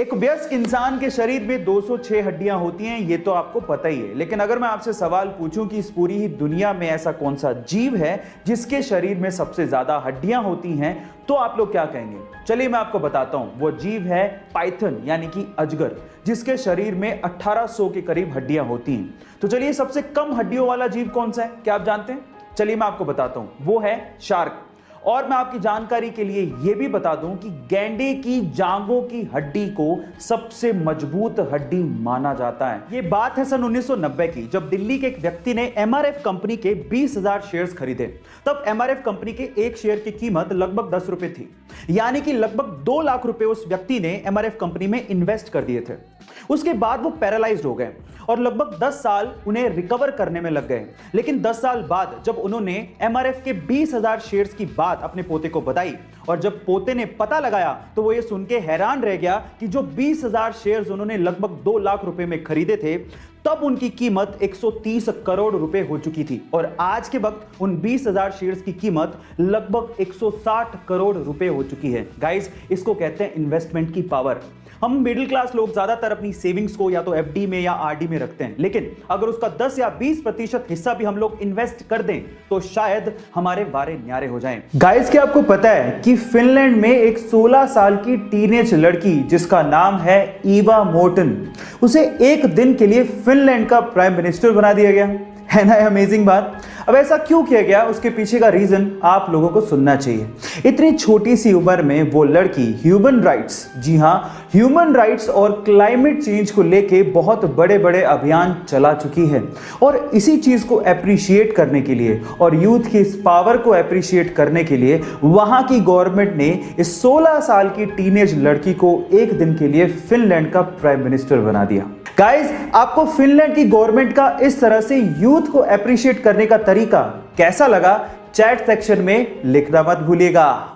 एक वयस्क इंसान के शरीर में 206 हड्डियां होती हैं, ये तो आपको पता ही है। लेकिन अगर मैं आपसे सवाल पूछूं कि इस पूरी ही दुनिया में ऐसा कौन सा जीव है जिसके शरीर में सबसे ज्यादा हड्डियां होती हैं, तो आप लोग क्या कहेंगे? चलिए मैं आपको बताता हूं। वो जीव है पाइथन यानी कि अजगर, जिसके शरीर में 1800 के करीब हड्डियां होती हैं। तो चलिए सबसे कम हड्डियों वाला जीव कौन सा है, क्या आप जानते हैं? चलिए मैं आपको बताता हूं, वो है शार्क। और मैं आपकी जानकारी के लिए यह भी बता दूं कि गैंडे की जांघों की हड्डी को सबसे मजबूत हड्डी माना जाता है। यह बात है सन 1990 की, जब दिल्ली के एक व्यक्ति ने एमआरएफ कंपनी के 20,000 शेयर्स खरीदे। तब एमआरएफ कंपनी के एक शेयर की कीमत लगभग 10 रुपए थी, यानी कि लगभग 2 लाख रुपए उस व्यक्ति ने एमआरएफ कंपनी में इन्वेस्ट कर दिए थे। उसके बाद वो पैरालाइज्ड हो गए और लगभग 10 साल उन्हें रिकवर करने में लग गए। लेकिन 10 साल बाद जब उन्होंने एमआरएफ के 20,000 शेयर्स की बात अपने पोते को बताई और जब पोते ने पता लगाया, तो वो ये सुन के हैरान रह गया कि जो 20,000 शेयर्स उन्होंने लगभग 2 लाख रुपए में खरीदे थे, तब उनकी कीमत 130 करोड़ रुपए हो चुकी थी। और आज के वक्त उन 20,000 शेयर्स की कीमत लगभग 160 करोड़ रुपए हो चुकी है। गाइस, इसको कहते हैं इन्वेस्टमेंट की पावर। हम मिडिल क्लास लोग ज्यादातर अपनी सेविंग्स को या तो एफडी में या आरडी में रखते हैं, लेकिन अगर उसका 10 या 20% हिस्सा भी हम लोग इन्वेस्ट कर दें तो शायद हमारे वारे न्यारे हो जाएं। गाइस, क्या आपको पता है कि फिनलैंड में एक 16 साल की टीनेज लड़की जिसका नाम है ईवा मोर्टन, उसे एक दिन के लिए फिनलैंड का प्राइम मिनिस्टर बना दिया गया? है ना अमेजिंग बात। अब ऐसा क्यों किया गया, उसके पीछे का रीजन आप लोगों को सुनना चाहिए। इतनी छोटी सी उम्र में वो लड़की ह्यूमन राइट्स, जी हां, ह्यूमन राइट्स और क्लाइमेट चेंज को लेके बहुत बड़े बड़े अभियान चला चुकी है। और इसी चीज को अप्रिशिएट करने के लिए और यूथ की इस पावर को अप्रिशिएट करने के लिए वहां की गवर्नमेंट ने इस 16 साल की टीनेज लड़की को एक दिन के लिए फिनलैंड का प्राइम मिनिस्टर बना दिया। गाइस, आपको फिनलैंड की गवर्नमेंट का इस तरह से यूथ को अप्रिशिएट करने का तरीका कैसा लगा, चैट सेक्शन में लिखना मत भूलिएगा।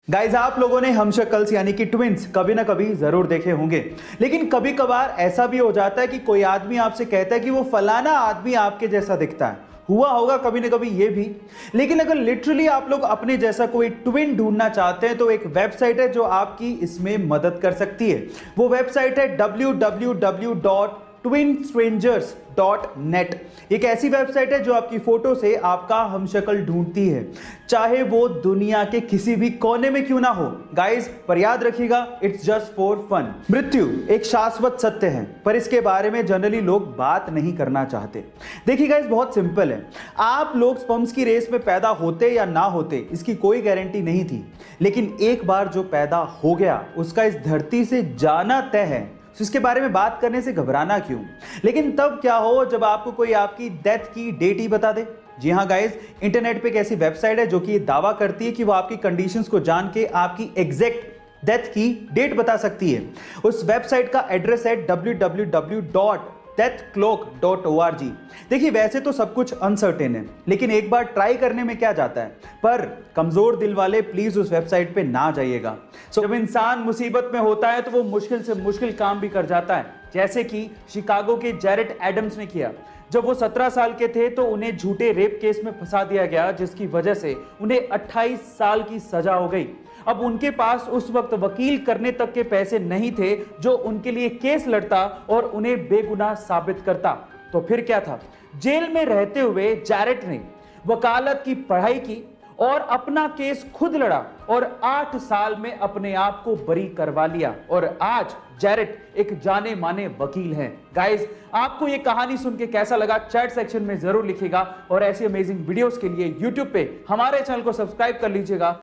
गाइस, आप लोगों ने हमशक्ल्स यानी कि ट्विंस कभी ना कभी जरूर देखे होंगे, लेकिन कभी कभार ऐसा भी हो जाता है कि कोई आदमी आपसे कहता है कि वो फलाना आदमी आपके जैसा दिखता है। हुआ होगा कभी ना कभी ये भी। लेकिन अगर लिटरली आप लोग अपने जैसा कोई ट्विन ढूंढना चाहते हैं तो एक वेबसाइट है जो आपकी इसमें मदद कर सकती है। वो वेबसाइट है www.twinstrangers.net। एक ऐसी वेबसाइट है जो आपकी फोटो से आपका हमशक्ल ढूंढती है, चाहे वो दुनिया के किसी भी कोने में क्यों ना हो। गाइस, पर याद रखिएगा, इट्स जस्ट फॉर फन। मृत्यु एक शाश्वत सत्य है, पर इसके बारे में जनरली लोग बात नहीं करना चाहते। देखिए गाइस, बहुत सिंपल है। आप लोग स्पर्म्स की रेस में पैदा होते या ना होते, इसकी कोई गारंटी नहीं थी। लेकिन एक बार जो पैदा हो गया, उसका इस धरती से जाना तय है। तो इसके बारे में बात करने से घबराना क्यों? लेकिन तब क्या हो जब आपको कोई आपकी डेथ की डेट ही बता दे। जी हाँ गाइस, इंटरनेट पे एक ऐसी वेबसाइट है जो कि ये दावा करती है कि वो आपकी कंडीशंस को जान के आपकी एग्जैक्ट डेथ की डेट बता सकती है। उस वेबसाइट का एड्रेस है www.deathclock.org। देखिए, वैसे तो सब कुछ अनसर्टेन है, लेकिन एक बार ट्राई करने में क्या जाता है। पर कमजोर दिल वाले प्लीज उस वेबसाइट पे ना जाइएगा। जब इंसान मुसीबत में होता है तो वो मुश्किल से मुश्किल काम भी कर जाता है, जैसे कि शिकागो के जैरेट एडम्स ने किया। जब वो 17 साल के थे तो उन्हें झूठे रेप केस में फंसा दिया गया, जिसकी वजह से उन्हें 28 साल की सजा हो गई। अब उनके पास उस वक्त वकील करने तक के पैसे नहीं थे जो उनके लिए केस लड़ता और उन्हें बेगुनाह साबित करता। तो फिर क्या था, जेल में रहते हुए जैरेट ने वकालत की पढ़ाई की और अपना केस खुद लड़ा और 8 साल में अपने आप को बरी करवा लिया। और आज जैरेट एक जाने माने वकील हैं। गाइस, आपको ये कहानी सुन के कैसा लगा, चैट सेक्शन में जरूर लिखिएगा। और ऐसी अमेजिंग वीडियोस के लिए यूट्यूब पे हमारे चैनल को सब्सक्राइब कर लीजिएगा।